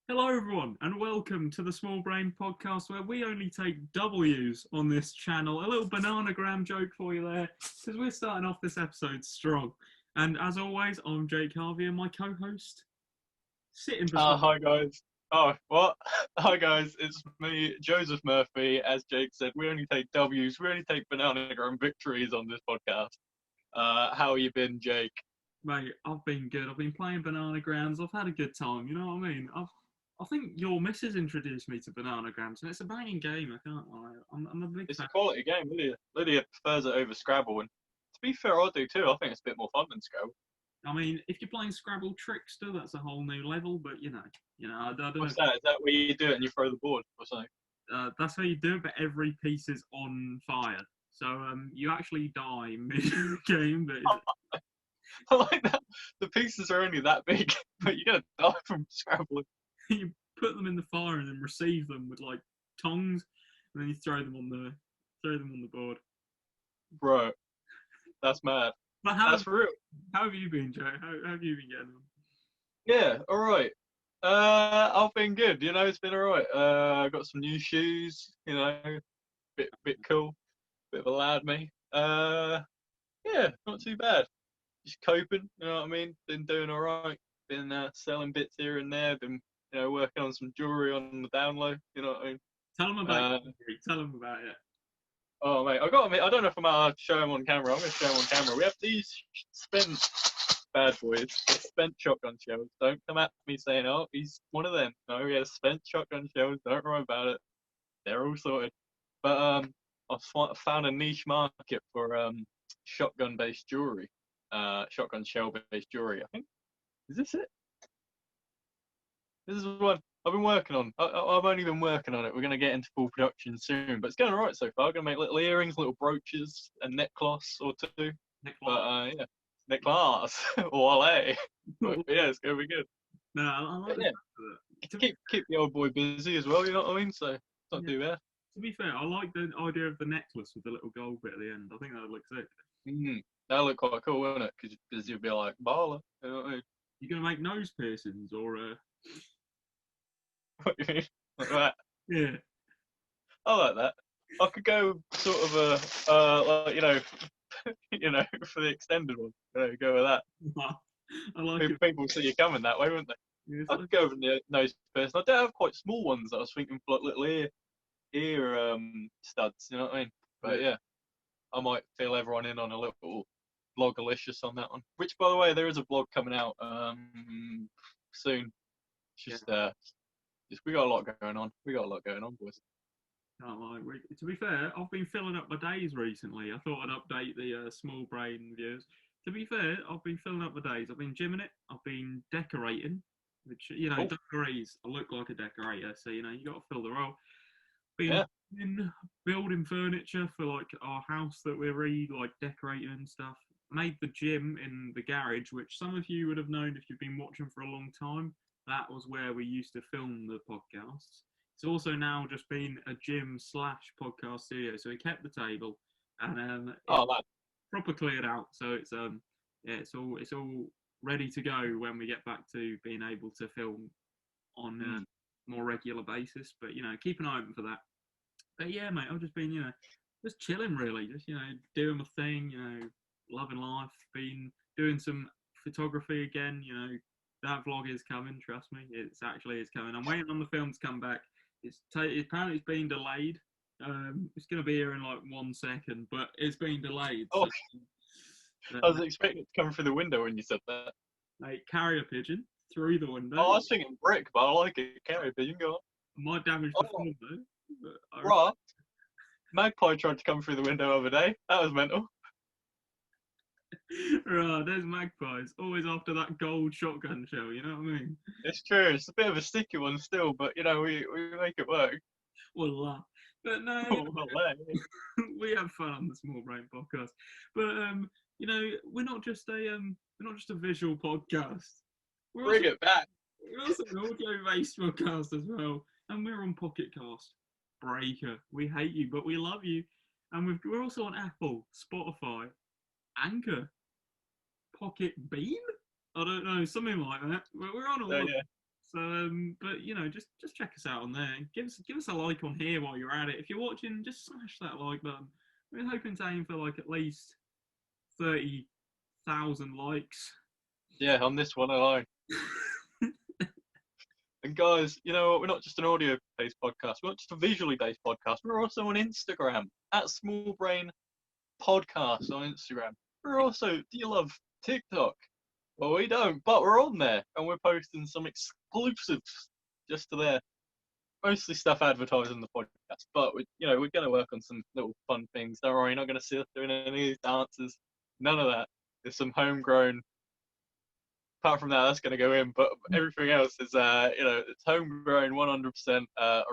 Hello, everyone, and welcome to the Small Brain Podcast, where we only take W's on this channel. A little bananagram joke for you there, because we're starting off this episode strong. And as always, I'm Jake Harvey, and my co-host sitting beside. Hi guys. Oh, what? Hi guys, it's me, Joseph Murphy. As Jake said, we only take W's, we only take bananagram victories on this podcast. How you been, Jake? Mate, I've been good. I've been playing bananagrams. I've had a good time. You know what I mean? I think your missus introduced me to bananagrams, and it's a banging game. I can't lie. I'm a big It's fan. a quality game. Lydia prefers it over Scrabble, and to be fair, I do too. I think it's a bit more fun than Scrabble. I mean, if you're playing Scrabble Trickster, that's a whole new level. But I What's don't. that? Is that where you do it and you throw the board or something? That's how you do it, but every piece is on fire. So you actually die mid game, but I like that. The pieces are only that big, but you're gonna die from Scrabble. you put them in the fire and then receive them with like tongs, and then you throw them on the board. Bro, that's mad. But That's real. how have you been, Joe? How have you been getting on? Yeah, all right. I've been good. It's been all right. I got some new shoes. Bit cool. Bit of a lad me. Yeah, not too bad. Just coping. You know what I mean? Been doing all right. Been selling bits here and there. Been working on some jewelry on the down low. You know what I mean? Tell them about Uh, it. Tell them about it. oh mate, I got to admit, I don't know if I'm gonna show them on camera. I'm gonna show them on camera. We have these spent bad boys, spent shotgun shells. Don't come at me saying, "Oh, he's one of them." No, he has spent shotgun shells. Don't worry about it. They're all sorted. But found a niche market for shotgun-based jewelry, shotgun shell-based jewelry. I think is this it? This is what I've been working on. I've only been working on it. We're gonna get into full production soon, but it's going alright so far. I'm gonna make little earrings, little brooches, a necklace or two. Nick But Clark. yeah, necklace or LA. But yeah, it's gonna be good. No, I like But the yeah, fact of it. keep the old boy busy as well. You know what I mean? So it's not Yeah. too bad. To be fair, I like the idea of the necklace with the little gold bit at the end. I think that looks sick. That look quite cool, wouldn't it? Because you'd be like baller. You know what I mean? You're gonna make nose piercings or What do you mean? Like that. yeah. I like that. I could go sort of like for the extended one. Go with that. I like it. People see you coming that way, wouldn't they? It's I like, could go with the nose person. I do have quite small ones that I was thinking for like little ear studs. You know what I mean? But yeah, I might fill everyone in on a little vlogalicious on that one. Which, by the way, there is a vlog coming out soon. It's just we got a lot going on. We got a lot going on, boys. can't lie. To be fair, I've been filling up my days recently. I thought I'd update the small brain viewers. To be fair, I've been filling up my days. I've been gymming it. I've been decorating, which Cool. dungarees. I look like a decorator, so you got to fill the role. Been Yeah. building furniture for like our house that we're like decorating and stuff. Made the gym in the garage, which some of you would have known if you've been watching for a long time. That was where we used to film the podcasts. It's also now just been a gym slash podcast studio. So we kept the table and it's Oh man. proper cleared out. So yeah, it's all ready to go when we get back to being able to film on a more regular basis. But keep an eye open for that. But yeah, mate, I've just been just chilling really, just doing my thing, loving life. Been doing some photography again. That vlog is coming. Trust me, it's coming. I'm waiting on the film to come back. Apparently it's been delayed. It's gonna be here in like 1 second, but it's been delayed. Oh, So, I was expecting it to come through the window when you said that. mate, carrier pigeon through the window. Oh, I was thinking brick, but I like it. Carry pigeon, go on. Might damage the Oh, film though. But right. Magpie tried to come through the window the other day. That was mental. right, there's magpies. Always after that gold shotgun shell, you know what I mean? It's true. It's a bit of a sticky one still, but we make it work. Voila. But no, Oh, well, hey. we have fun on the Small Brain podcast. But we're not just a visual podcast. We're also Bring it back. we're also an audio-based podcast as well, and we're on Pocket Cast, Breaker. We hate you, but we love you, and we're also on Apple, Spotify, Anchor, Pocket Bean. I don't know, something like that. We're on all So of yeah, So, but you know, just check us out on there. Give us a like on here while you're at it. If you're watching, just smash that like button. We're hoping to aim for like at least 30,000 likes. Yeah, on this one alone. And guys, you know what? We're not just an audio-based podcast. We're not just a visually-based podcast. We're also on Instagram at Small Brain Podcast on Instagram. We're also, do you love TikTok? Well, we don't, but we're on there and we're posting some exclusives just to there. Mostly stuff advertising the podcast, but we're going to work on some little fun things. Don't worry, you're not going to see us doing any of these dances. None of that. There's some homegrown. Apart from that, that's going to go in, but everything else is, it's homegrown, 100%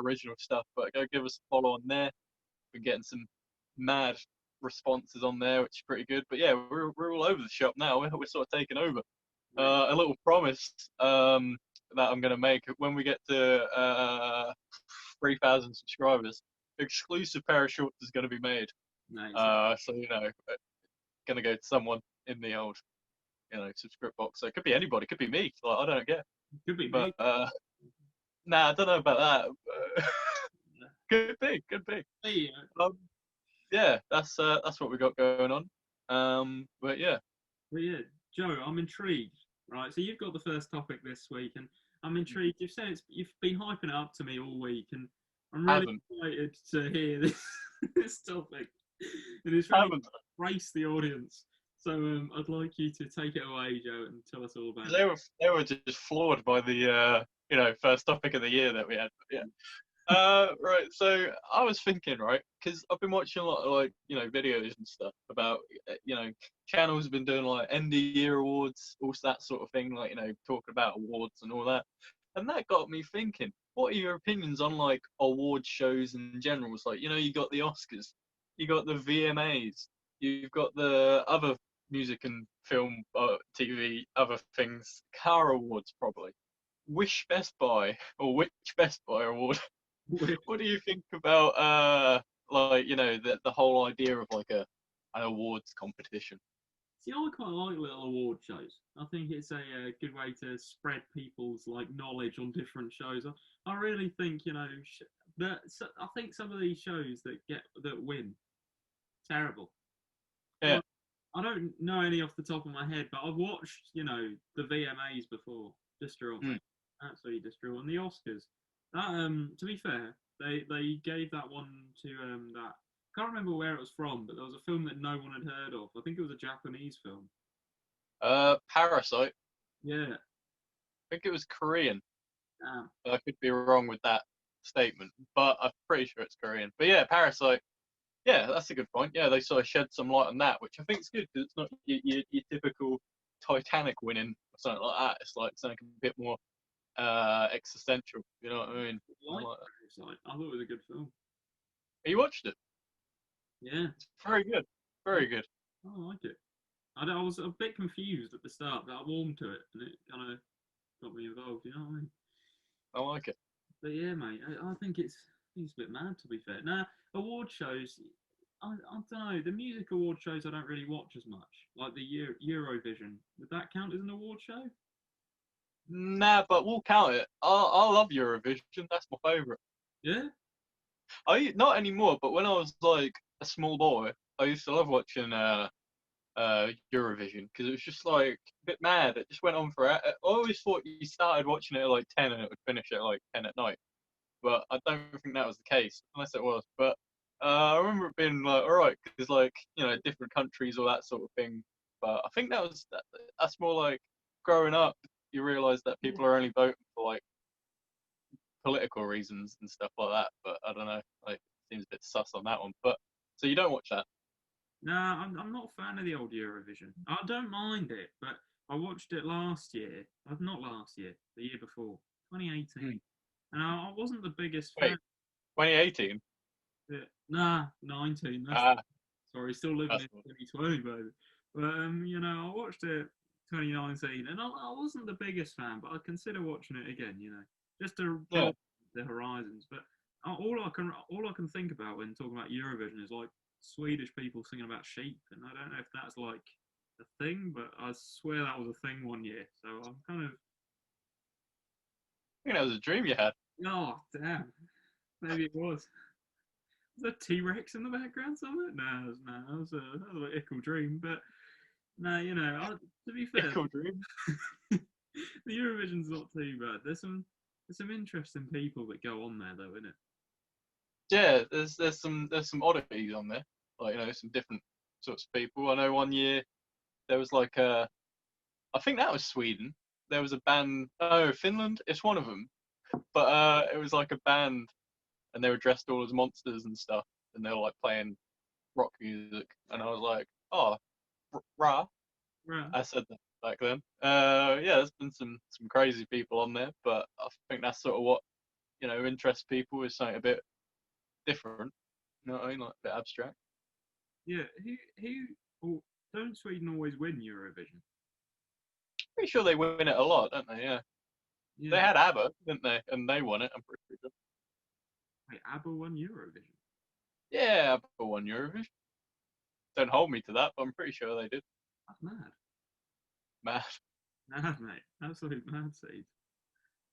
original stuff. But go give us a follow on there. We're getting some mad responses on there, which is pretty good. But yeah, we're all over the shop now. We're sort of taking over. A little promise that I'm going to make when we get to 3,000 subscribers. Exclusive pair of shorts is going to be made. Nice. So going to go to someone in the old subscript box. So it could be anybody. It could be me. Like, I don't get. Could be But me. nah, I don't know about that. Could be. Hey, Yeah, that's what we got going on. But yeah. Well, yeah, Joe, I'm intrigued. Right, so you've got the first topic this week, and I'm intrigued. You've been hyping it up to me all week, and I'm really excited to hear this this topic. And it's really embrace the audience. So I'd like you to take it away, Joe, and tell us all about it. They were just floored by the first topic of the year that we had. Yeah. Right. So I was thinking, right, because I've been watching a lot of videos and stuff about channels have been doing like end of year awards, all that sort of thing, like talking about awards and all that, and that got me thinking. What are your opinions on like award shows in general? It's like you got the Oscars, you got the VMAs, you've got the other music and film, TV, other things, car awards probably. Which Best Buy award? What do you think about the whole idea of like an awards competition? See, I quite like little award shows. I think it's a good way to spread people's like knowledge on different shows. I really think I think some of these shows that win terrible. Yeah. Like, I don't know any off the top of my head, but I've watched the VMAs before. Distraught, absolutely distraught. And the Oscars. That to be fair, they gave that one to that. I can't remember where it was from, but there was a film that no one had heard of. I think it was a Japanese film. Parasite. Yeah. I think it was Korean. Damn. I could be wrong with that statement, but I'm pretty sure it's Korean. But yeah, Parasite. Yeah, that's a good point. Yeah, they sort of shed some light on that, which I think is good because it's not your typical Titanic winning or something like that. It's like something a bit more existential. You know what I mean? Parasite. I thought it was a good film. You watched it? Yeah. It's very good. Very good. I like it. I was a bit confused at the start, but I warmed to it, and it kind of got me involved. You know what I mean? I like it. But yeah, mate, I think it's a bit mad, to be fair. Now, award shows, I don't know. The music award shows I don't really watch as much, like the Eurovision. Would that count as an award show? Nah, but we'll count it. I love Eurovision. That's my favourite. Yeah. Not anymore, but when I was like a small boy, I used to love watching Eurovision because it was just like a bit mad. It just went on for. I always thought you started watching it at like 10 and it would finish at like 10 at night, but I don't think that was the case unless it was. But I remember it being like alright because like different countries or that sort of thing. But I think that's more like growing up. You realise that people are only voting for like political reasons and stuff like that. But I don't know. Like, seems a bit sus on that one. But so you don't watch that? Nah, I'm not a fan of the old Eurovision. I don't mind it, but I watched it last year. Not last year, the year before, 2018. And I wasn't the biggest fan. 2018? Nah, 19. Sorry, still living in 2020, baby. But I watched it 2019, and I wasn't the biggest fan, but I consider watching it again. Just to broaden the horizons. But all I can think about when talking about Eurovision is like Swedish people singing about sheep, and I don't know if that's like a thing, but I swear that was a thing one year. So I'm kind of think that was a dream you had. Oh damn, maybe it was. Was there T Rex in the background somewhere? No, that was an ickle dream. But no, to be fair, Cool dream. the Eurovision's not too bad. There's some interesting people that go on there though, isn't it? Yeah, there's some oddities on there, like some different sorts of people. I know one year there was like I think that was Sweden. There was a band. Oh, Finland. It's one of them. But it was like a band, and they were dressed all as monsters and stuff, and they were like playing rock music, and I was like, oh, rah. Right. I said that back then. Yeah, there's been some crazy people on there, but I think that's sort of what interests people is something a bit different. You know what I mean? Like a bit abstract. Yeah. Oh, don't Sweden always win Eurovision? Pretty sure they win it a lot, don't they? Yeah. They Yeah. had ABBA, didn't they? And they won it. I'm pretty sure. Wait, ABBA won Eurovision. Yeah, ABBA won Eurovision. Don't hold me to that, but I'm pretty sure they did. That's mad. Mad. Mad, mate. Absolute mad seed.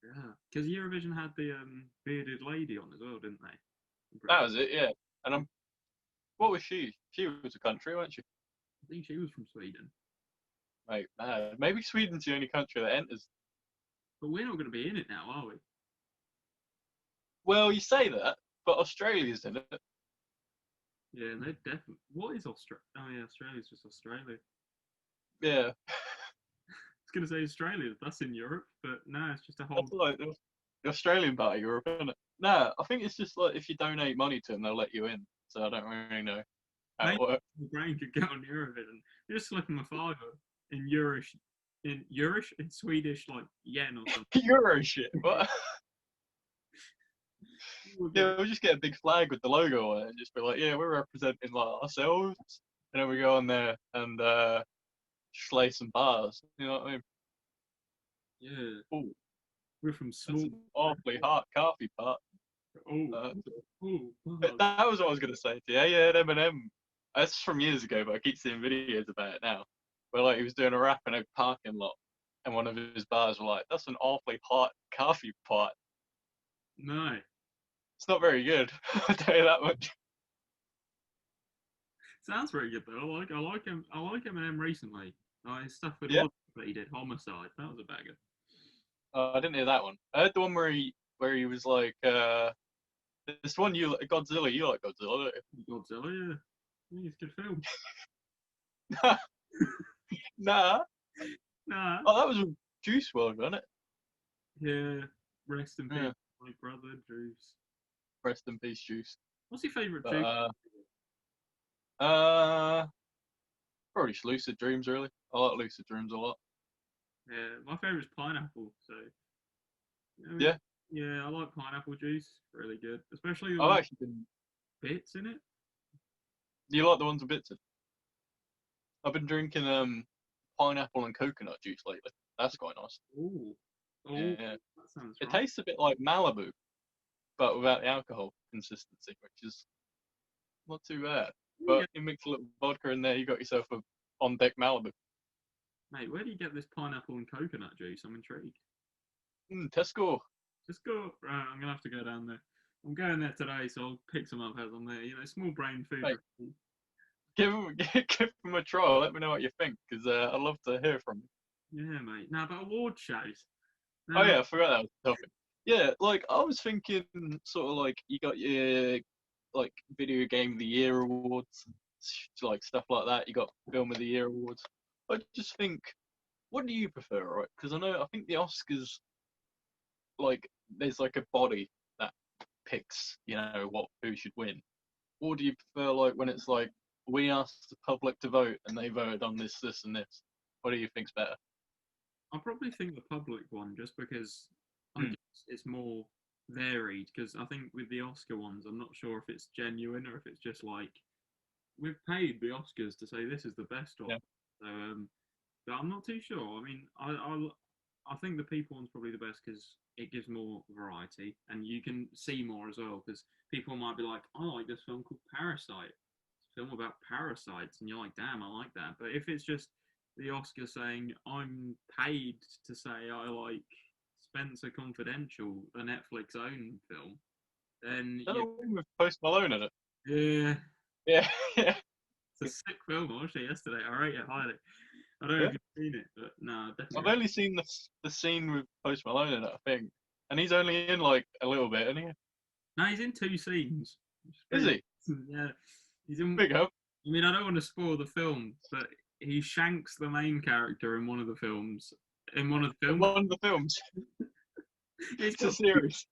Yeah. Because Eurovision had the bearded lady on as well, didn't they? I'm pretty That sure. was it. Yeah. And what was she? She was a country, wasn't she? I think she was from Sweden. Mate, mad. Maybe Sweden's the only country that enters. But we're not going to be in it now, are we? Well, you say that, but Australia's in it. Yeah, and they definitely. What is Australia? Oh yeah, Australia's just Australia. Yeah. I was going to say Australia. That's in Europe, but no, it's just a whole. That's like the Australian part of Europe, isn't it? No, I think it's just like if you donate money to them, they'll let you in. So I don't really know how Maybe it works. the brain could get on Eurovision. You're just slipping my fiver in Eurish, in Swedish, like yen or something. Euro shit. What? We'll get Yeah, we'll just get a big flag with the logo on it and just be like, yeah, we're representing like ourselves. And then we go on there and slay some bars. You know what I mean? yeah, Ooh, we're from that's small. an awfully hot coffee pot. Oh, Uh, oh, but oh. that was what I was gonna say to you. Yeah, yeah, Eminem. That's from years ago, but I keep seeing videos about it now. Where like he was doing a rap in a parking lot, and one of his bars were like, "That's an awfully hot coffee pot." No, It's not very good. I'll tell you that much. sounds pretty good though. I like him. I like Eminem recently. His stuff with Yeah, Lord that he did, Homicide. That was a bagger. I didn't hear that one. I heard the one where he was like, this one you like Godzilla. You like Godzilla, Godzilla, yeah. Yeah, it's a good film. don't you? Nah. Nah. Oh, that was Juice WRLD, wasn't it? Yeah. Rest in peace, Yeah. my brother Juice. Rest in peace, Juice. What's your favourite But Juice? uh, probably just Lucid Dreams. Really, I like Lucid Dreams a lot. Yeah, my favourite's pineapple. So, Yeah, yeah, I like pineapple juice. Really good, especially the I've one actually been. with bits in it. You like the ones with bits in? I've been drinking pineapple and coconut juice lately. That's quite nice. Oh, oh, Yeah, that sounds it right. tastes a bit like Malibu, but without the alcohol consistency, which is not too bad. Where do you But get, you mix a little vodka in there, you got yourself a on deck Malibu. mate? Where do you get this pineapple and coconut juice? I'm intrigued. Tesco. Just go. Right, I'm gonna have to go down there. I'm going there today, so I'll pick some up as I'm there. Small brain food. Mate, give them, give them a try. Let me know what you think, because I'd love to hear from you. Yeah, mate. Now about award shows. Oh Now, yeah, I forgot that was the topic. Yeah, like I was thinking, sort of like you got your like video game of the year awards, like stuff like that. You got film of the year awards. I just think, what do you prefer, right? Because I think the Oscars, like, there's like a body that picks, what who should win. Or do you prefer like when it's like we asked the public to vote and they voted on this, this, and this? What do you think's better? I probably think the public one just because I Hmm. guess it's more varied. Because I think with the Oscar ones, I'm not sure if it's genuine or if it's just like we've paid the Oscars to say this is the best one. Yeah. So, but I'm not too sure. I mean, I think the people one's probably the best because it gives more variety and you can see more as well. Because people might be like, I like this film called Parasite. It's a film about parasites, and you're like, damn, I like that. But if it's just the Oscar saying I'm paid to say I like Spencer Confidential, a Netflix owned film, then Is that the one with Post Malone in it? yeah, Yeah, yeah. it's a sick film. I watched it yesterday. I rate it highly. I don't know Yeah. if you've seen it, but no, I've definitely. only seen the scene with Post Malone in it, I think, and he's only in like a little bit, isn't he? No, he's in 2 scenes. Is he? Yeah, he's in. Big up. I mean, I don't want to spoil the film, but he shanks the main character in one of the films. In one of the films, One of the films. he's It's a got series.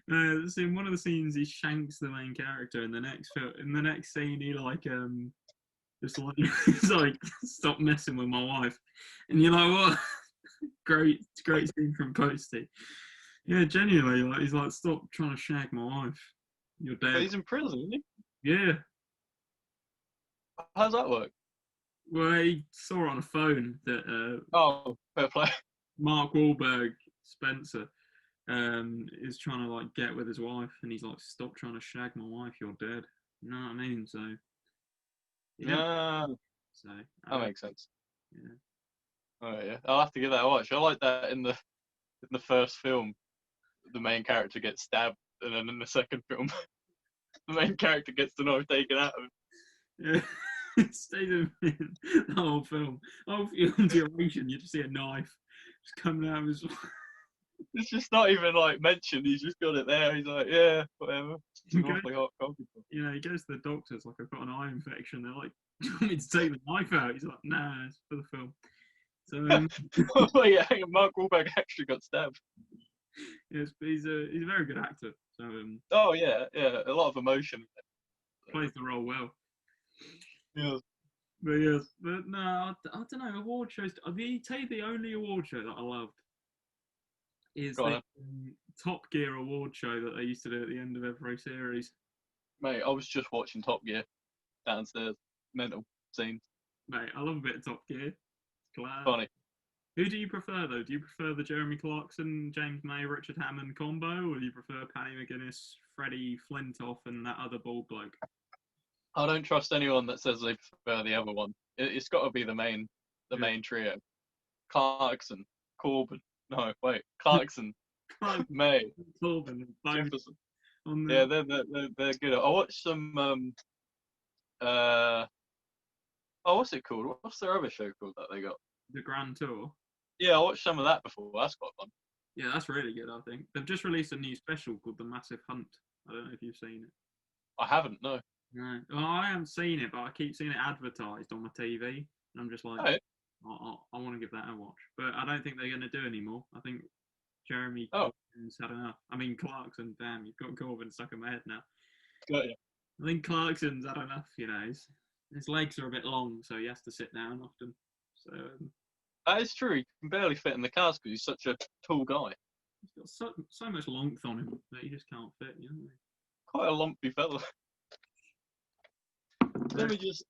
so in one of the scenes, he shanks the main character. In the next film, in the next scene, he just like he's like, stop messing with my wife, and you're like, what? Great scene from Posty. Yeah, genuinely, like he's like, stop trying to shag my wife. You're But dead. he's in prison, isn't he? Yeah. How's that work? Well, he saw on a phone that Oh, fair play. Mark Wahlberg, Spencer, is trying to like get with his wife, and he's like, "Stop trying to shag my wife. You're dead." You know what I mean? So, Yeah, so that makes sense. yeah. Oh yeah, I'll have to give that a watch. I like that in the first film, the main character gets stabbed, and then in the second film, the main character gets the knife taken out of him. Yeah. It stays in the whole film. Whole film duration, you just see a knife just coming out of his. It's just not even like mentioned. He's just got it there. He's like, yeah, whatever. It's an awfully hot coffee. You know, he goes to the doctors like, I've got an eye infection. They're like, do you want me to take the knife out? He's like, nah, it's for the film. So Oh yeah, hang on, Mark Wahlberg actually got stabbed. yes, but he's a very good actor. So Oh yeah, yeah, a lot of emotion. plays the role well. Yeah. But yes, but no, I don't know. Award shows. Tell you the only award show that I loved is Go the on. Top Gear award show that they used to do at the end of every series. Mate, I was just watching Top Gear downstairs. Mental scene. Mate, I love a bit of Top Gear. Glad. Funny. Who do you prefer though? Do you prefer the Jeremy Clarkson, James May, Richard Hammond combo, or do you prefer Paddy McGuinness, Freddie Flintoff, and that other bald bloke? I don't trust anyone that says they prefer the other one. It's got to be the main trio. Clarkson, Corbin. No, wait, Clarkson, May, Corbin, and Jefferson. on the Yeah, they're good. I watched some oh, what's it called? What's their other show called that they got? the Grand Tour. Yeah, I watched some of that before. That's quite fun. Yeah, that's really good. I think they've just released a new special called The Massive Hunt. I don't know if you've seen it. I haven't, no. No, well, I haven't seen it, but I keep seeing it advertised on my TV, and I'm just like, Oh, I want to give that a watch. But I don't think they're going to do anymore. I think Jeremy Oh. Corbyn's had enough. I mean, Clarkson, damn, you've got Corbyn stuck in my head now. got you. I think Clarkson's had enough. You know, his legs are a bit long, so he has to sit down often. So That is true. He can barely fit in the cars because he's such a tall guy. he's got so much length on him that he just can't fit. You know. Quite a lumpy fella. Let me just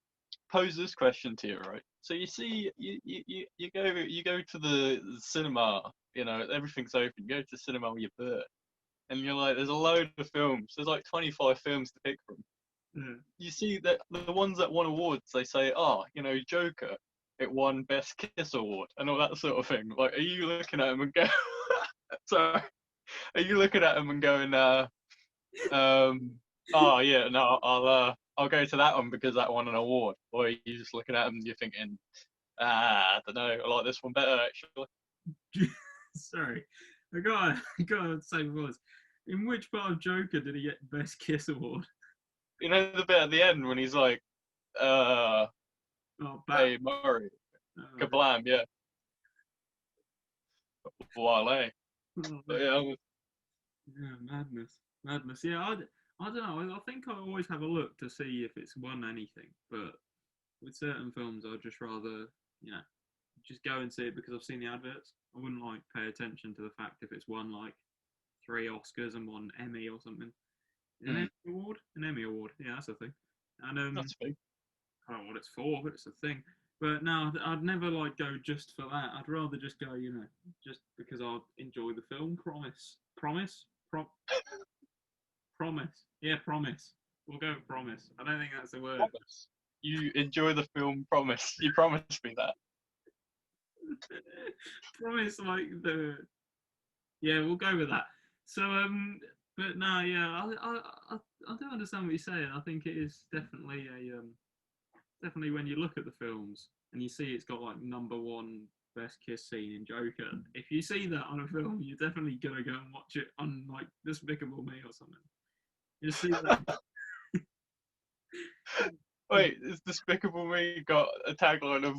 pose this question to you, right? So you see, you go to the cinema. You know, everything's open. You go to the cinema with your bird, and you're like, there's a load of films. There's like 25 films to pick from. Yeah. You see that the ones that won awards, they say, oh, you know, Joker, it won Best Kiss award and all that sort of thing. Like, are you looking at them and go, sorry, are you looking at them and going, oh yeah, no, I'll go to that one because that won an award, or are you just looking at them and you're thinking, I don't know, I like this one better actually. Sorry, I gotta say was. In which part of Joker did he get Best Kiss award? You know the bit at the end when he's like, Oh, hey Murray, kablam, yeah. Wale. But yeah, yeah, madness. Yeah, I don't know. I think I always have a look to see if it's won anything, but with certain films, I'd just rather, you know, just go and see it because I've seen the adverts. I wouldn't like pay attention to the fact if it's won like 3 Oscars and 1 Emmy or something. An Emmy award? An Emmy award. Yeah, that's a thing. And that's big. I don't know what it's for, but it's a thing. But no, I'd never like go just for that. I'd rather just go, you know, just because I enjoy the film. Promise. Yeah, promise. We'll go with promise. I don't think that's the word. Promise. You enjoy the film, promise. You promised me that. Promise, like the Yeah, we'll go with that. So, but no, yeah, I do understand what you're saying. I think it is definitely definitely when you look at the films and you see it's got like #1 best kiss scene in Joker. If you see that on a film, you're definitely gonna go and watch it on like Despicable Me or something. You see that. Wait, is Despicable Me got a tagline of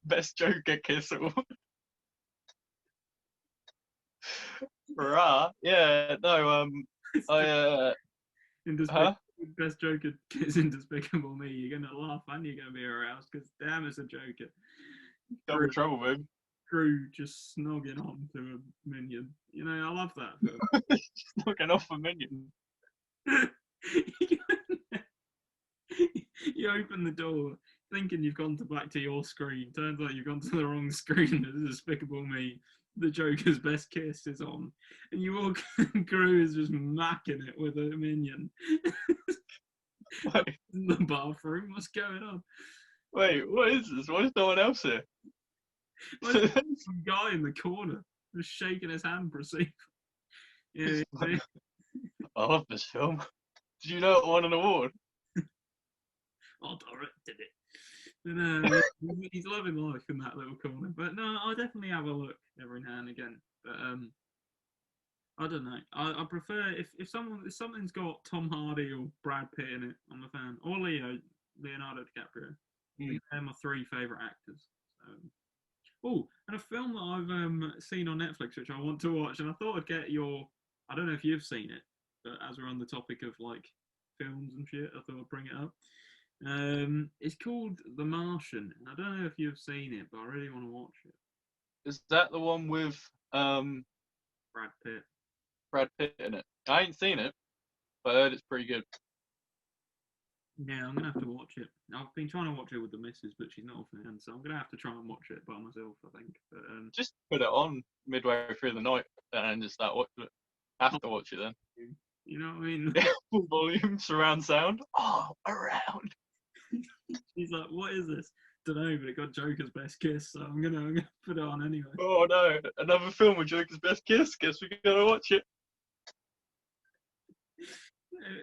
best Joker kiss award? Rah. Yeah, no, I, in huh? Best Joker kiss in Despicable Me, you're gonna laugh and you're gonna be aroused because damn, it's a Joker. Double trouble, babe. Crew just snogging on to a minion. You know, I love that film. Just knocking off a minion. You open the door thinking you've gone back to your screen. Turns out you've gone to the wrong screen. There's Despicable Me. The Joker's best kiss is on, and you walk. Gru is just macking it with a minion Wait, in the bathroom. What's going on? wait, what is this? Why is no one else here? Where's some guy in the corner just shaking his hand, proceed. Yeah, I love this film. Did you know it won an award? I directed it. But, he's loving life in that little corner. But no, I definitely have a look every now and again. But I don't know. I prefer if something's got Tom Hardy or Brad Pitt in it, I'm a fan. Or Leonardo DiCaprio. I think they're my 3 favourite actors. Oh, and a film that I've seen on Netflix which I want to watch, and I thought I'd get your. I don't know if you've seen it, but as we're on the topic of like films and shit, I thought I'd bring it up. It's called The Martian, and I don't know if you've seen it, but I really want to watch it. Is that the one with Brad Pitt. Brad Pitt in it? I ain't seen it, but I heard it's pretty good. Yeah, I'm gonna have to watch it. I've been trying to watch it with the missus, but she's not a fan, so I'm gonna have to try and watch it by myself, I think. But Just put it on midway through the night and just start watching it. Have to watch it then. you know what I mean? Full volume, surround sound. Oh, around. She's like, "What is this?" Don't know, but it got Joker's best kiss, so I'm gonna put it on anyway. Oh no, another film with Joker's best kiss. Guess we gotta watch it.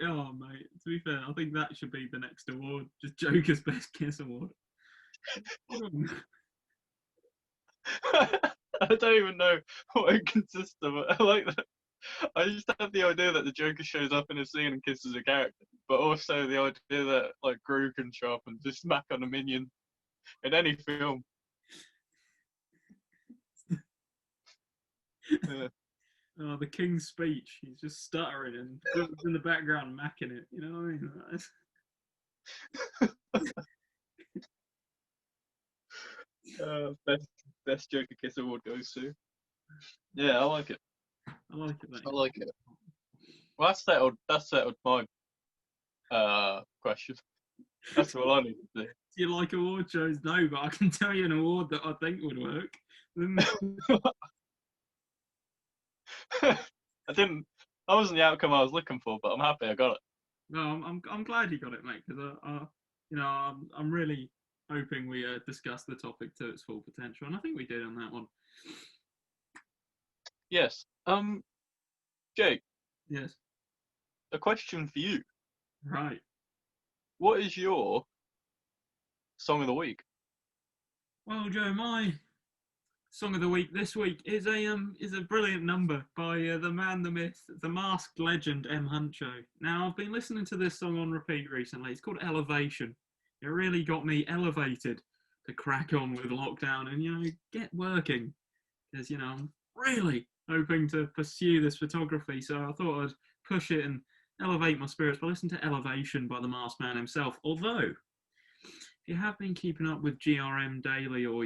Oh mate, to be fair, I think that should be the next award, just Joker's best kiss award. I don't even know what it consists of. I like that. I just have the idea that the Joker shows up in a scene and kisses a character, but also the idea that like Gru can show up and just smack on a minion in any film. Yeah. Oh, the King's Speech. He's just stuttering and Gru's in the background macking it. You know what I mean? Best Joker kiss award goes to. Yeah, I like it. I like it. Mate. I like it. Well, that's settled my question. That's all I need to do. Do you like award shows? No, but I can tell you an award that I think would work. I wasn't the outcome I was looking for, but I'm happy I got it. No, I'm glad you got it, mate. Because I'm really hoping we discuss the topic to its full potential, and I think we did on that one. Yes. Jake. Yes. A question for you. Right. What is your song of the week? Well, Joe, my song of the week this week is a brilliant number by the man, the myth, the masked legend M Huncho. Now I've been listening to this song on repeat recently. It's called Elevation. It really got me elevated to crack on with lockdown and get working, because I'm really hoping to pursue this photography. So I thought I'd push it and elevate my spirits by listening to Elevation by the masked man himself. Although, if you have been keeping up with GRM Daily or,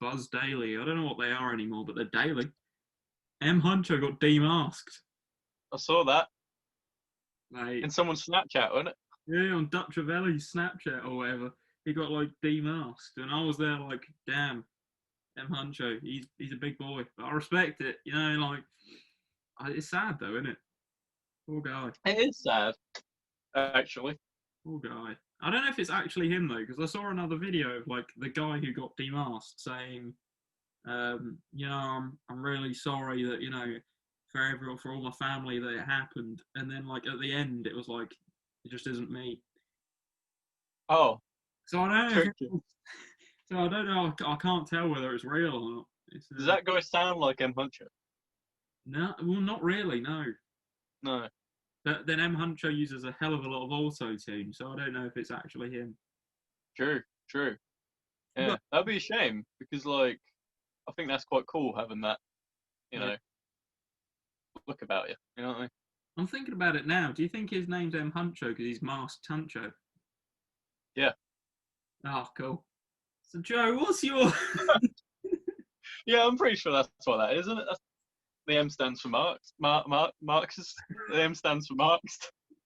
Buzz Daily, I don't know what they are anymore, but they're daily. M Huncho got demasked. I saw that. Like, in someone's Snapchat, wasn't it? Yeah, on Dutch Ravelli's Snapchat or whatever. He got, demasked. And I was there damn, M Huncho, he's a big boy. But I respect it, it's sad though, isn't it? Poor guy. It is sad, actually. Poor guy. I don't know if it's actually him though, because I saw another video of the guy who got demasked saying, You know, I'm really sorry that, you know, for all my family that it happened. And then like at the end, it was like it just isn't me. Oh, So I don't know. tricky. So I don't know. I can't tell whether it's real or not. It's Does that guy sound like M Huncho? no, well, not really. No. No. But then M Huncho uses a hell of a lot of auto tune, so I don't know if it's actually him. True. True. Yeah, But that'd be a shame because like I think that's quite cool having that, you yeah, know, look about you. You know what I mean? I'm thinking about it now. Do you think his name's M Huncho because he's masked Huncho? Yeah. Oh, cool. So Joe, what's your? Yeah, I'm pretty sure that's what that is, isn't it? That's, the M stands for Marx. Marxist. The M stands for Marx.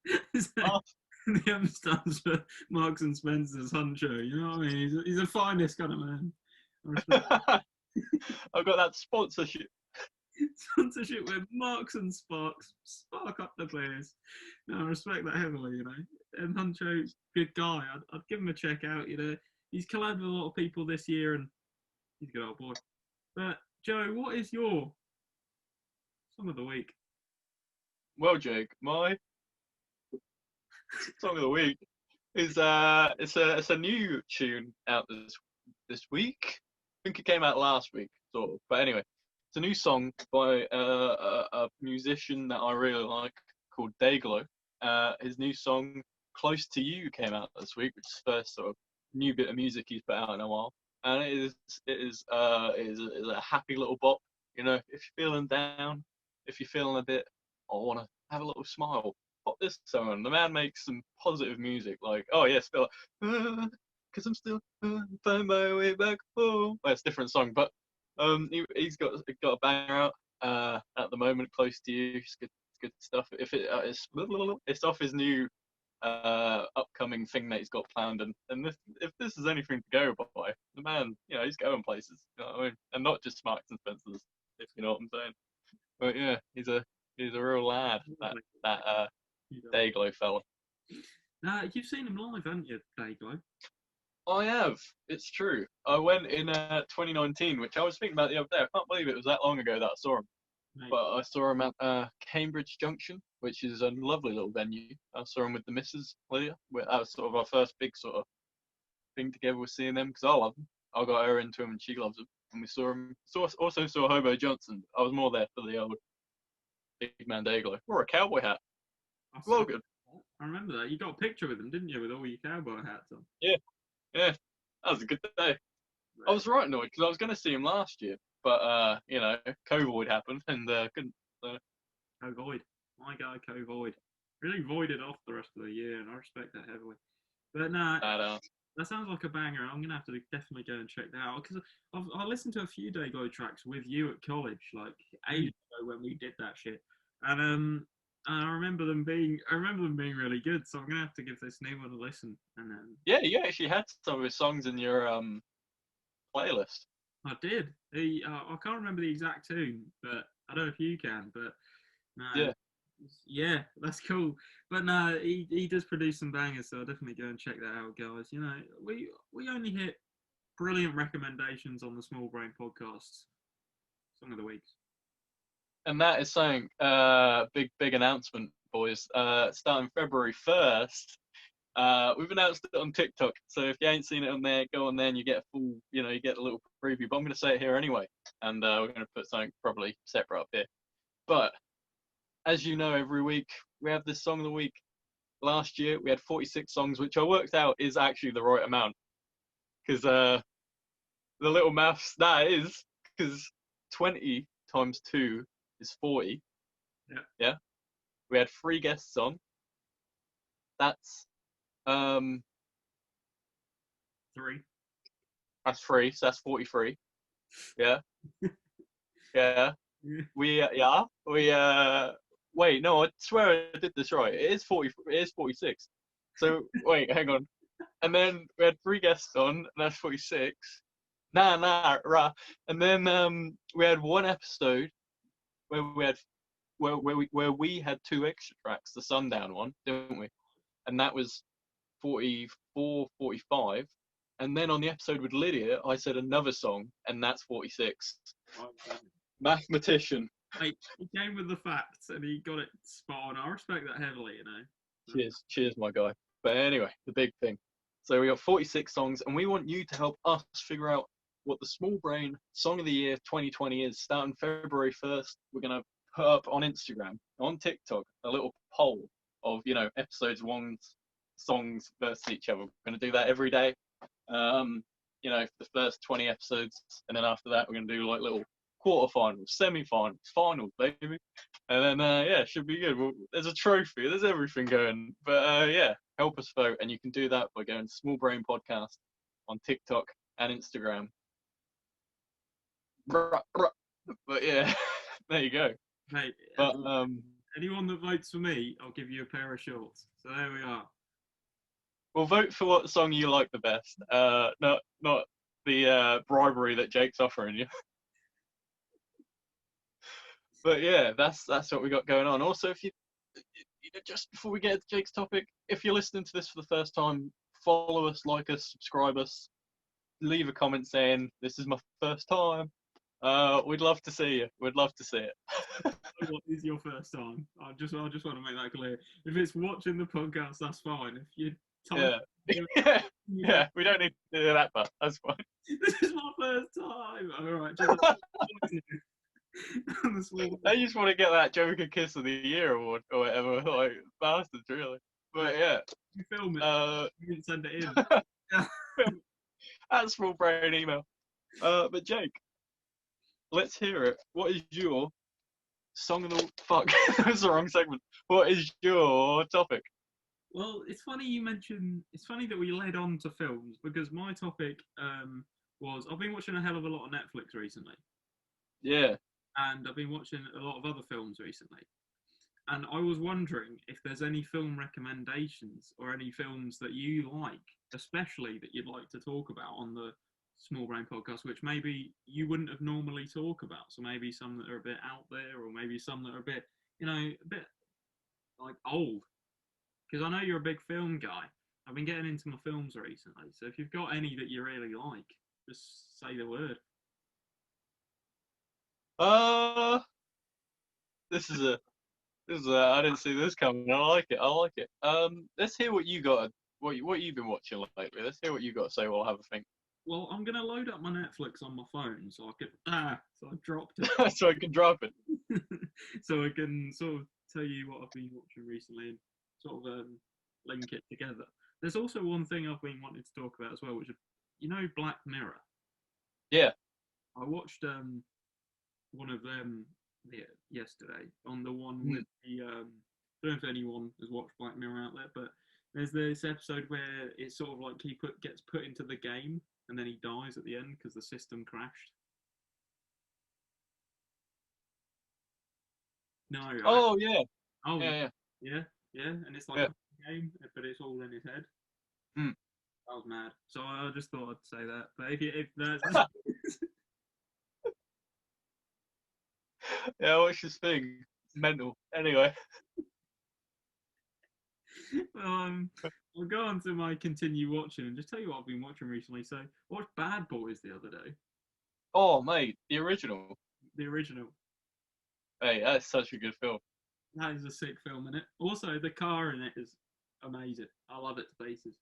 The M stands for Marks and Spencer's Huncho. You know what I mean? He's a finest kind of man. I respect I've got that sponsorship. sponsorship with Marks and Sparks. Spark up the place. No, I respect that heavily. You know, M Huncho, good guy. I'd give him a check out. You know, he's collabed with a lot of people this year, and he's a good old boy. But Joe, what is your song of the week? Well, Jake, my song of the week is it's a new tune out this week. I think it came out last week, sort of. But anyway, it's a new song by a musician that I really like called Dayglow. His new song "Close to You" came out this week, which is the first sort of new bit of music he's put out in a while, and it is a happy little bop. You know, if you're feeling down, if you're feeling a bit, I want to have a little smile, pop this song on. The man makes some positive music, like oh yeah, still because I'm still find my way back home. Well, it's a different song, but he's got a banger out at the moment, close to you. It's good stuff. If it's off his new upcoming thing that he's got planned, and if this is anything to go by, the man, you know, he's going places, you know what I mean? And not just Marks and Spencers, if you know what I'm saying. But yeah, he's a real lad, that Dayglow fella. You've seen him live, haven't you, Dayglow? I have. It's true. I went in 2019, which I was thinking about the other day. I can't believe it was that long ago that I saw him. Mate, But I saw him at Cambridge Junction, which is a lovely little venue. I saw him with the missus Lydia. That was sort of our first big sort of thing together with seeing them because I love them. I got her into him and she loves him. And we saw him. Also saw Hobo Johnson. I was more there for the old Big Man Dayglow. Or a cowboy hat. I saw- Logan. I remember that. You got a picture with him, didn't you, with all your cowboy hats on? Yeah, yeah. That was a good day. I was right annoyed because I was going to see him last year, but you know, COVID happened and couldn't. So. Co-Void. My guy, Co-Void. Really voided off the rest of the year, and I respect that heavily. But no, that sounds like a banger. I'm gonna have to definitely go and check that out because I listened to a few Dayglow tracks with you at college, like ages ago when we did that shit, and I remember them being really good. So I'm gonna have to give this new one a listen. And Yeah, you actually had some of his songs in your playlist. I did. I can't remember the exact tune, but I don't know if you can. But no, Yeah. yeah, that's cool. But no, he does produce some bangers, so I'll definitely go and check that out, guys. You know, we only hit brilliant recommendations on the Small Brain Podcasts. Song of the week. And that is saying, big announcement, boys. Starting February 1st, we've announced it on TikTok. So if you ain't seen it on there, go on there and you get a full, you know, you get a little preview. But I'm going to say it here anyway, and we're going to put something probably separate up here. But as you know, every week we have this song of the week. Last year we had 46 songs, which I worked out is actually the right amount because the little maths that is because 20 times 2 is 40. Yeah. Yeah. We had 3 guests on. That's 3. That's 3, so that's 43. Yeah. Yeah. We wait, no, I swear I did this right. It is 40. It is 46. So wait, hang on. And then we had 3 guests on, and that's 46. Rah. And then we had one episode where we had where we had 2 extra tracks, the Sundown one, didn't we? And that was 44, 45. And then on the episode with Lydia, I said another song, and that's 46. Okay. Mathematician. Like, he came with the facts and he got it spot on. I respect that heavily, you know. Cheers, my guy. But anyway, the big thing. So we got 46 songs, and we want you to help us figure out what the Small Brain Song of the Year 2020 is. Starting February 1st, we're going to put up on Instagram, on TikTok, a little poll of, episodes one's songs versus each other. We're going to do that every day. For the first 20 episodes, and then after that, we're going to do like little quarterfinals, semi-finals, finals, baby. And then, it should be good. There's a trophy, there's everything going. But help us vote, and you can do that by going to Small Brain Podcast on TikTok and Instagram. But yeah, there you go. Hey, but anyone that votes for me, I'll give you a pair of shorts. So there we are. Well, vote for what song you like the best. Not the bribery that Jake's offering you. But yeah, that's what we got going on. Also, if you just before we get to Jake's topic, if you're listening to this for the first time, follow us, like us, subscribe us, leave a comment saying this is my first time. We'd love to see you. We'd love to see it. What is your first time? I just want to make that clear. If it's watching the podcast, that's fine. If you yeah, we don't need to do that, but that's fine. This is my first time. All right. I just want to get that Joker Kiss of the Year award or whatever. Like bastards, really. But yeah, you film it. You didn't send it in. That's Small Brain email. But Jake, let's hear it. What is your song of the fuck? That's the wrong segment. What is your topic? Well, it's funny you mention. It's funny that we led on to films because my topic was I've been watching a hell of a lot of Netflix recently. Yeah. And I've been watching a lot of other films recently. And I was wondering if there's any film recommendations or any films that you like, especially that you'd like to talk about on the Small Brain Podcast, which maybe you wouldn't have normally talk about. So maybe some that are a bit out there, or maybe some that are a bit, a bit like old. Because I know you're a big film guy. I've been getting into my films recently. So if you've got any that you really like, just say the word. This is I didn't see this coming. I like it. Let's hear what you got. What you've been watching lately. Let's hear what you got to say. We'll have a think. Well, I'm gonna load up my Netflix on my phone so I could so I dropped it. So I can drop it. So I can sort of tell you what I've been watching recently and sort of link it together. There's also one thing I've been wanting to talk about as well, which is Black Mirror. Yeah. I watched one of them yesterday on the one with the I don't know if anyone has watched Black Mirror out there, but there's this episode where it's sort of like he gets put into the game and then he dies at the end because the system crashed. No. Oh yeah. Oh yeah. And it's like a game, but it's all in his head. Mm. That was mad. So I just thought I'd say that. But if that's yeah, what's this thing? Mental. Anyway. Well, I'll go on to my continue watching and just tell you what I've been watching recently. So I watched Bad Boys the other day. Oh mate, the original. The original. Hey, that's such a good film. That is a sick film, isn't it? Also, the car in it is amazing. I love it to pieces.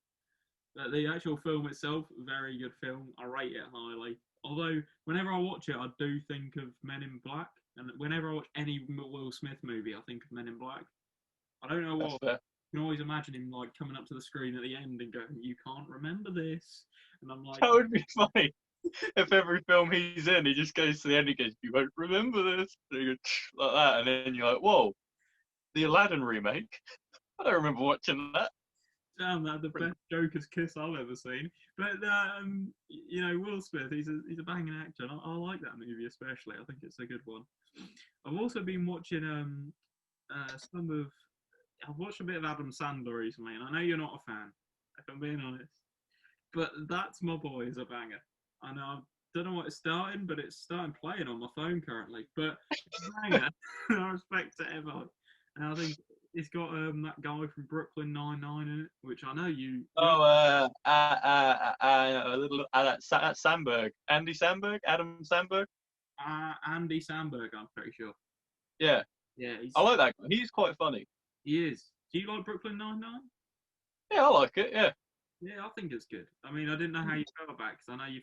But the actual film itself, very good film. I rate it highly. Although, whenever I watch it, I do think of Men in Black. And whenever I watch any Will Smith movie, I think of Men in Black. I don't know what. You can always imagine him like coming up to the screen at the end and going, "You can't remember this," and I'm like, that would be funny. If every film he's in, he just goes to the end and goes, "You won't remember this," and you go, like that, and then you're like, "Whoa, the Aladdin remake? I don't remember watching that." Damn, that's the best Joker's kiss I've ever seen. But Will Smith, he's a banging actor, and I like that movie especially. I think it's a good one. I've also been watching I've watched a bit of Adam Sandler recently, and I know you're not a fan, if I'm being honest. But That's My Boy is a banger. I know I don't know what it's starting, but it's starting playing on my phone currently. But it's a banger. I respect it ever. And I think It's got that guy from Brooklyn Nine-Nine in it, which I know you. Oh, Sandberg, Andy Sandberg, Adam Sandberg. Andy Samberg, I'm pretty sure. Yeah, Yeah, I like that guy. He's quite funny. he is. Do you like Brooklyn Nine-Nine? Yeah, I like it. Yeah. Yeah, I think it's good. I mean, I didn't know how you felt about it, because I know you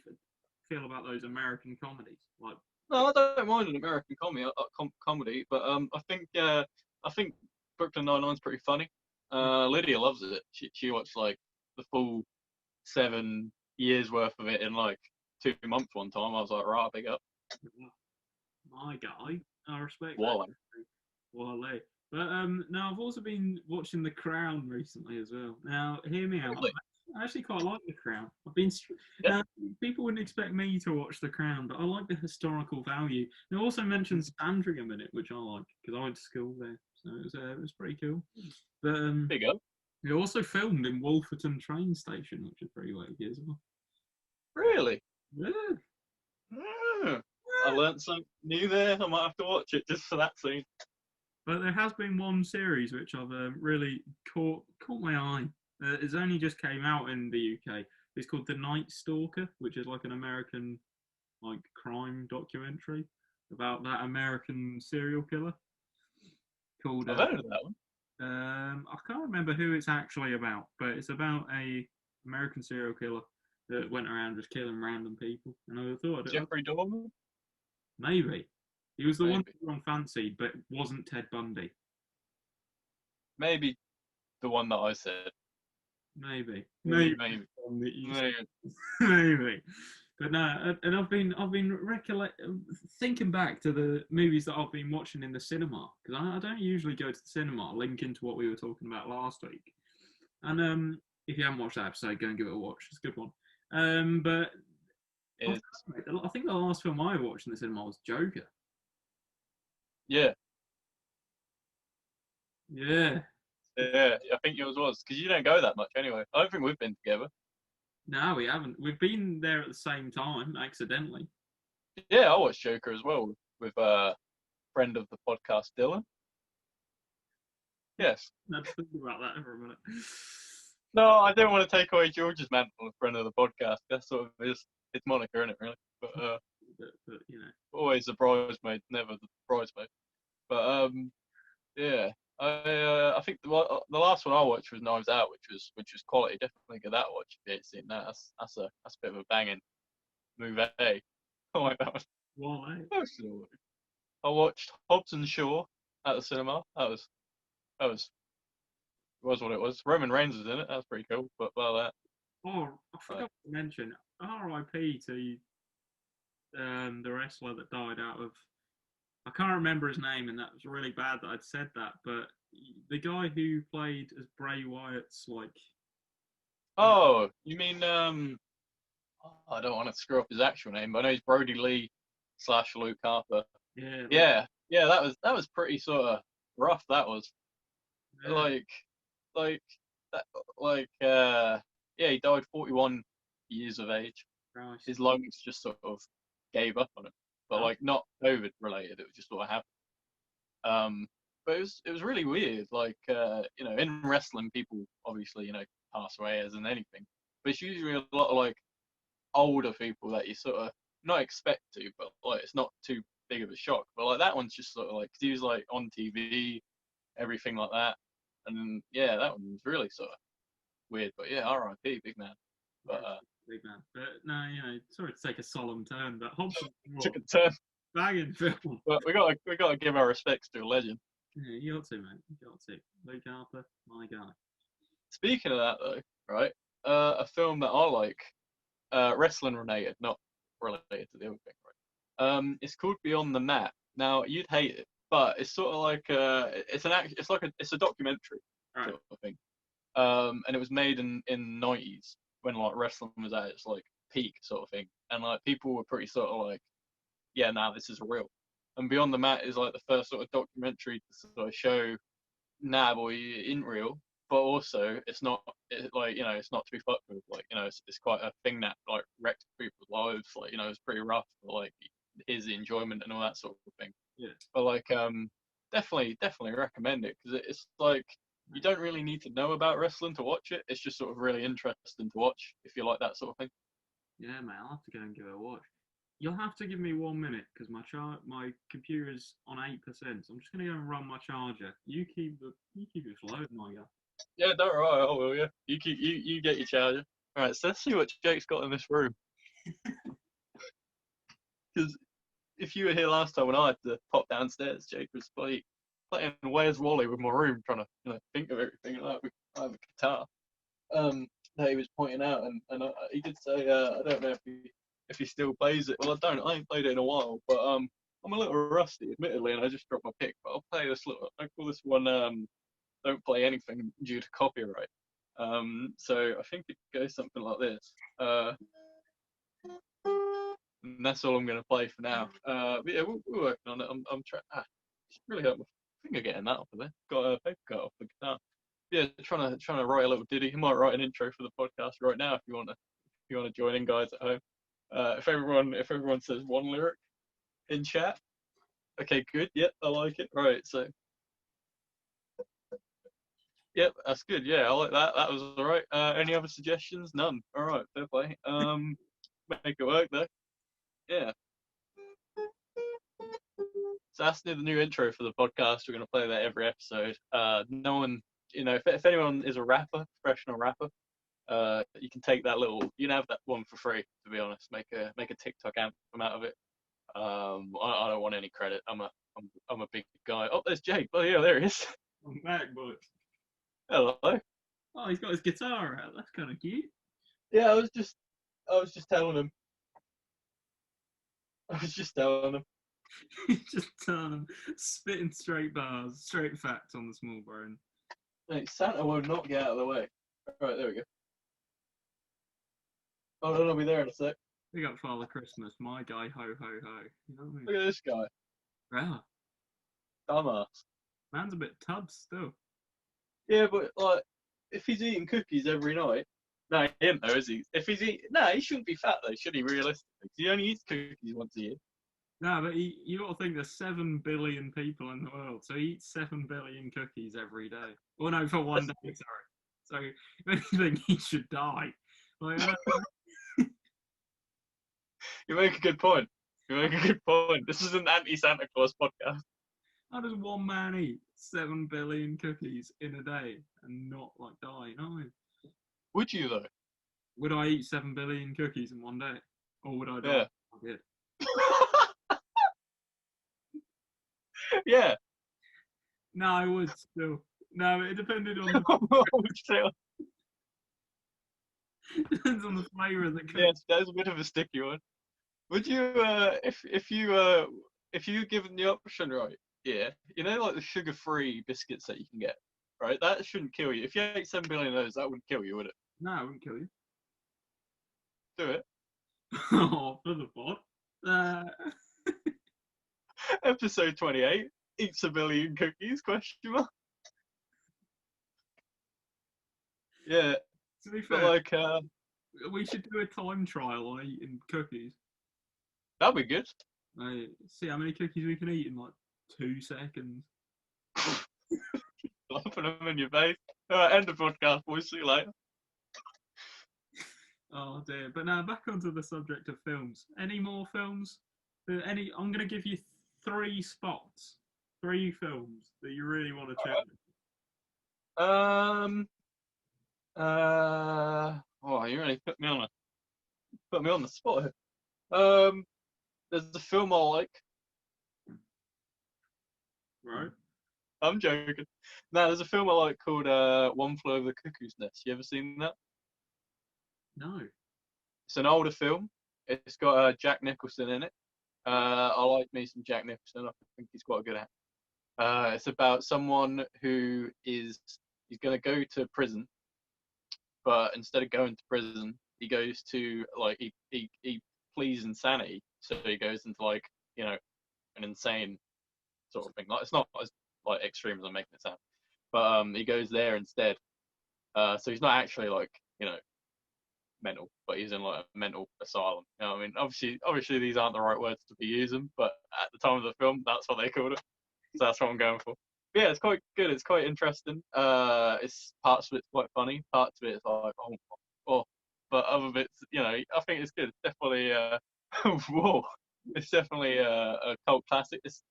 feel about those American comedies. Like, No, I don't mind an American comedy, but I think Brooklyn Nine-Nine's pretty funny. Lydia loves it. She watched like the full 7 years worth of it in like 2 months one time. I was like, right, big up. my guy, I respect Wally. that. Wale. But now I've also been watching The Crown recently as well. Now, hear me out. Really? I actually quite like The Crown. I've been Yeah. people wouldn't expect me to watch The Crown, but I like the historical value. It also mentions Sandringham in it, which I like because I went to school there, so it was pretty cool. But Big up. it also filmed in Wolferton train station, which is pretty wacky as well. Really? Yeah. I learnt something new there. I might have to watch it just for that scene. But there has been one series which I've really caught my eye. It's only just came out in the UK. It's called The Night Stalker, which is like an American like crime documentary about that American serial killer called. I've heard of that one. I can't remember who it's actually about, but it's about a American serial killer that went around just killing random people. And I thought Jeffrey Dahmer? maybe he was the one Maybe. everyone fancied, but wasn't Ted Bundy. Maybe the one that I said. Maybe. Maybe. Maybe. But no, and I've been thinking back to the movies that I've been watching in the cinema, because I don't usually go to the cinema. Link into what we were talking about last week, and if you haven't watched that episode, go and give it a watch. It's a good one. But I think the last film I watched in the cinema was Joker. Yeah. Yeah. Yeah, I think yours was, because you don't go that much anyway. I don't think we've been together. No, we haven't. We've been there at the same time, accidentally. Yeah, I watched Joker as well with a friend of the podcast, Dylan. Yes. Let's think about that for a minute. No, I don't want to take away George's mantle of friend of the podcast. That's sort of his moniker, isn't it, really? But you know, always the bridesmaid, never the bridesmaid. But yeah. I think the last one I watched was Knives Out, which was quality. Definitely give that a watch if you ain't seen that. That's a bit of a banging movie. I like that one. why? I watched Hobbs and Shaw at the cinema. That was what it was. Roman Reigns was in it. That was pretty cool. But well, that. Oh, I forgot to mention R.I.P. to the wrestler that died out of. I can't remember his name, and that was really bad that I'd said that. But the guy who played as Bray Wyatt's Oh, you mean I don't want to screw up his actual name, but I know he's Brody Lee / Luke Harper. Yeah. Yeah. That was pretty sort of rough. That was yeah, he died 41 years of age. Christ. His lungs just sort of gave up on him, but like not COVID related. It was just what happened. But it was really weird. Like in wrestling, people obviously pass away as in anything, but it's usually a lot of like older people that you sort of not expect to, but like it's not too big of a shock. But like that one's just sort of like, cause he was like on TV, everything like that, and yeah, that one was really sort of weird. But yeah, R.I.P. big man. But big man. But no, sorry to take a solemn turn, but Hobson took a turn. banging film. But we got to give our respects to a legend. Yeah, you got to, man. You got to. Luke Harper, my guy. Speaking of that though, right? A film that I like, wrestling related, not related to the other thing, right? It's called Beyond the Mat. Now you'd hate it, but it's sort of like it's a documentary sort of thing. And it was made in the 90s when like wrestling was at its like peak sort of thing, and like people were pretty sort of like, yeah, this is real. And Beyond the Mat is like the first sort of documentary to sort of show, boy, it isn't real, but also it's not it's not to be fucked with. Like it's quite a thing that like wrecked people's lives. Like it's pretty rough, but like is the enjoyment and all that sort of thing. Yeah. But like definitely recommend it because it's like you don't really need to know about wrestling to watch it. It's just sort of really interesting to watch if you like that sort of thing. Yeah, mate, I'll have to go and give it a watch. You'll have to give me 1 minute because my computer's on 8%. So I'm just gonna go and run my charger. You keep it floating, my guy. Yeah, don't worry, I will. Yeah, you get your charger. All right, so let's see what Jake's got in this room. Because if you were here last time when I had to pop downstairs, Jake was playing Where's Wally with my room, trying to think of everything. And I have a guitar that he was pointing out, and he did say I don't know if he still plays it. Well, I don't. I ain't played it in a while, but I'm a little rusty, admittedly, and I just dropped my pick. But I'll play this little. I call this one Don't Play Anything due to copyright. So I think it goes something like this. And that's all I'm going to play for now. But yeah, we're working on it. I'm trying. It's really hurt my finger getting that off of there. Got a paper cut off the guitar. Yeah, trying to write a little ditty. He might write an intro for the podcast right now if you want to join in, guys at home. If everyone says one lyric in chat, okay, good. Yep, I like it. Right, so. Yep, that's good. Yeah, I like that. That was all right. Any other suggestions? None. All right, fair play. Make it work though. Yeah. So that's the new intro for the podcast. We're going to play that every episode. No one, if anyone is a rapper, professional rapper, you can take that you can have that one for free. To be honest, make a TikTok anthem out of it. I don't want any credit. I'm a big guy. Oh, there's Jake. Oh yeah, there he is. I'm back, boys. Hello. Oh, he's got his guitar out. That's kind of cute. Yeah, I was just telling him. Just telling him, spitting straight bars, straight facts on the small brain. Mate, Santa will not get out of the way. Right, there we go. Oh, no, I'll be there in a sec. Big up Father Christmas, my guy, ho ho ho. You know what I mean? Look at this guy. Yeah. Dumbass. Man's a bit tubs still. Yeah, but like, if he's eating cookies every night, no, he isn't though, is he? If he's he shouldn't be fat though, should he? Realistically, he only eats cookies once a year. No, but you got to think there's 7 billion people in the world, so he eats 7 billion cookies every day. Well, no, for one day, sorry. So if anything, he should die. Like, You make a good point. This is an anti-Santa Claus podcast. How does one man eat 7 billion cookies in a day and not like die? You know what I mean? Would you though? Would I eat 7 billion cookies in one day, or would I die? Yeah. I did. Yeah. No, I would still. No, it depended on the depends on the flavour of the cookie. Yes, that's a bit of a sticky one. Would you, if you given the option, right? Yeah, like the sugar-free biscuits that you can get, right? That shouldn't kill you. If you ate 7 billion of those, that wouldn't kill you, would it? No, it wouldn't kill you. Do it. Oh, for the pod. Episode 28. Eats a billion cookies? Question mark. Yeah. To be fair, like, we should do a time trial on eating cookies. That'd be good. See how many cookies we can eat in like 2 seconds. Open them in your face. Alright, end the podcast, boys. See you later. Oh dear. But now back onto the subject of films. Any more films? I'm going to give you 3 spots. 3 films that you really want to check. Oh, you really put me on the spot here. There's a film I like. Right. I'm joking. No, there's a film I like called One Flew Over the Cuckoo's Nest. You ever seen that? No. It's an older film. It's got Jack Nicholson in it. I like me some Jack Nicholson. I think he's quite a good actor. It's about someone who he's going to go to prison, but instead of going to prison, he goes to he pleads insanity. So he goes into an insane sort of thing. Like, it's not as extreme as I'm making it sound, but he goes there instead. So he's not actually mental, but he's in a mental asylum. You know what I mean? Obviously these aren't the right words to be using, but at the time of the film, that's what they called it. So that's what I'm going for. But yeah, it's quite good. It's quite interesting. It's parts of it's quite funny. Parts of it's like oh. But other bits, I think it's good. It's definitely whoa. It's definitely a cult classic. It's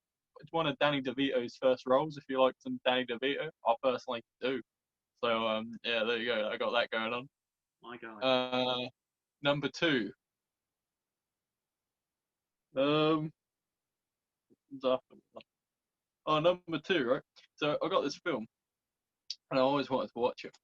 one of Danny DeVito's first roles. If you like some Danny DeVito, I personally do. So yeah, there you go. I got that going on. My God. Number two. Number two, right? So I got this film, and I always wanted to watch it.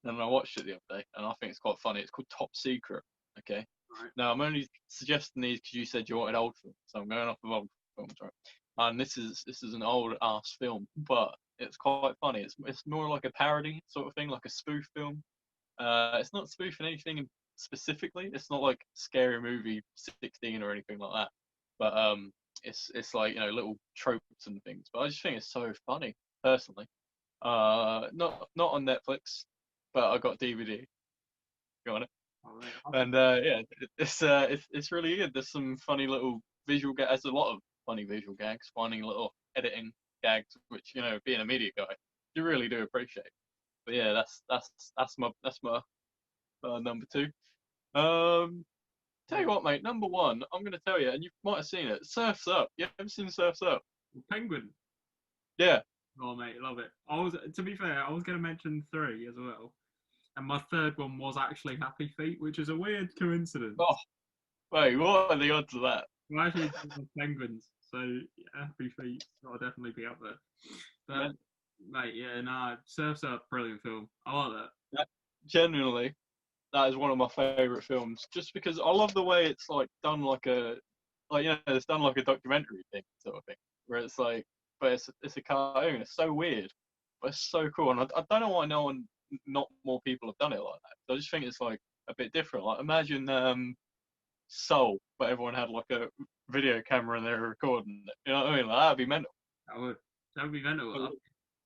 And then I watched it the other day, and I think it's quite funny. It's called Top Secret. Okay. Right. Now I'm only suggesting these because you said you wanted old films, so I'm going off of old films, right? And this is an old ass film, but it's quite funny. It's more like a parody sort of thing, like a spoof film. It's not spoofing anything specifically. It's not like Scary Movie 16 or anything like that. But it's like little tropes and things. But I just think it's so funny personally. Not on Netflix, but I got DVD. Got it. Oh, right. And yeah, it's really good. There's some funny little visual gags. There's a lot of funny visual gags, funny little editing gags, which being a media guy, you really do appreciate. But yeah, that's my number two. Tell you what, mate. Number one, I'm gonna tell you, and you might have seen it. Surfs Up. You ever seen Surfs Up? Penguin. Yeah. Oh, mate, love it. To be fair, I was going to mention 3 as well. And my third one was actually Happy Feet, which is a weird coincidence. Oh, wait, what are the odds of that? I actually love penguins, so yeah, Happy Feet will definitely be up there. But, mate, yeah, nah, Surf's Up, brilliant film. I like that. Genuinely, that is one of my favourite films, just because I love the way it's like done it's done like a documentary thing sort of thing, where it's like, but it's a cartoon. It's so weird, but it's so cool, and I don't know why not more people have done it like that. So I just think it's like a bit different. Like imagine Soul, but everyone had like a video camera and they were recording it. You know what I mean? Like, that'd be mental. That would be mental.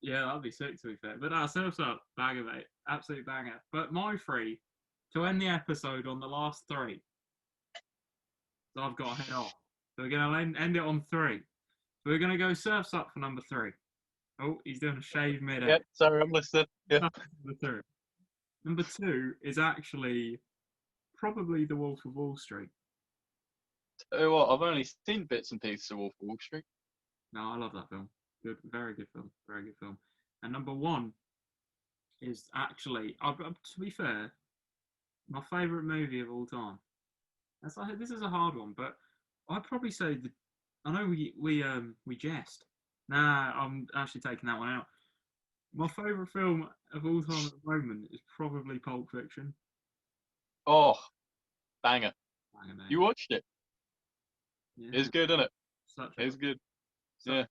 Yeah, that'd be sick to be fair. But Surf's Up, banger, mate, absolute banger. But my 3 to end the episode on the last 3. So I've got to head off. So we're gonna end it on 3. So we're gonna go Surf's Up for number 3. Oh, he's doing a shave mid. Yeah, sorry, I'm listening. Yeah. Number 3. Number 2 is actually probably The Wolf of Wall Street. Tell you what, I've only seen bits and pieces of Wolf of Wall Street. No, I love that film. Good, very good film. Very good film. And number 1 is actually, to be fair, my favourite movie of all time. This is a hard one, but I'd probably say I know we jest. Nah, I'm actually taking that one out. My favourite film of all time at the moment is probably Pulp Fiction. Oh, banger. Banger, mate. You watched it? Yeah. It's good, isn't it? It's good. Yeah.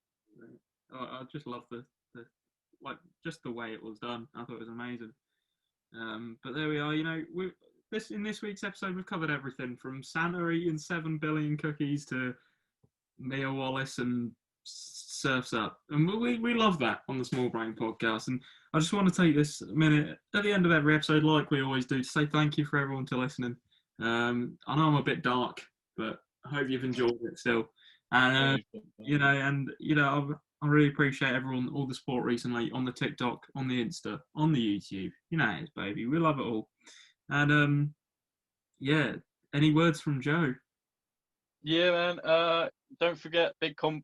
I just love the just the way it was done. I thought it was amazing. But there we are. In this week's episode, we've covered everything from Santa eating 7 billion cookies to Mia Wallace and Surf's Up, and we love that on the Small Brain Podcast. And I just want to take this minute at the end of every episode, like we always do, to say thank you for everyone to listening. I know I'm a bit dark, but I hope you've enjoyed it still. And I really appreciate everyone, all the support recently on the TikTok, on the Insta, on the YouTube. You know it is, baby. We love it all. And yeah, any words from Joe? Yeah, man. Don't forget, big comp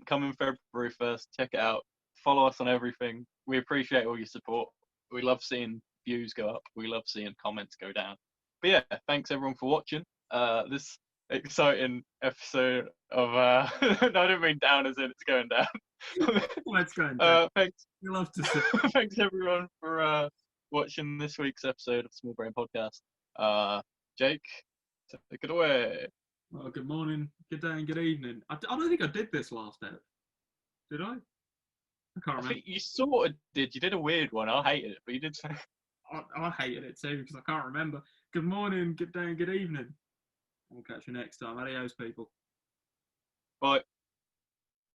coming February 1st. Check it out. Follow us on everything. We appreciate all your support. We love seeing views go up. We love seeing comments go down. But yeah, thanks everyone for watching this exciting episode of no, I don't mean down as in it's going down. Let's go. Thanks. We love to see. Thanks everyone for watching this week's episode of Small Brain Podcast. Jake, take it away. Well, good morning, good day, and good evening. I don't think I did this last episode. Did I? I can't remember. I think you sort of did. You did a weird one. I hated it, but you did say. I hated it too because I can't remember. Good morning, good day, and good evening. I'll catch you next time. Adios, people. Bye.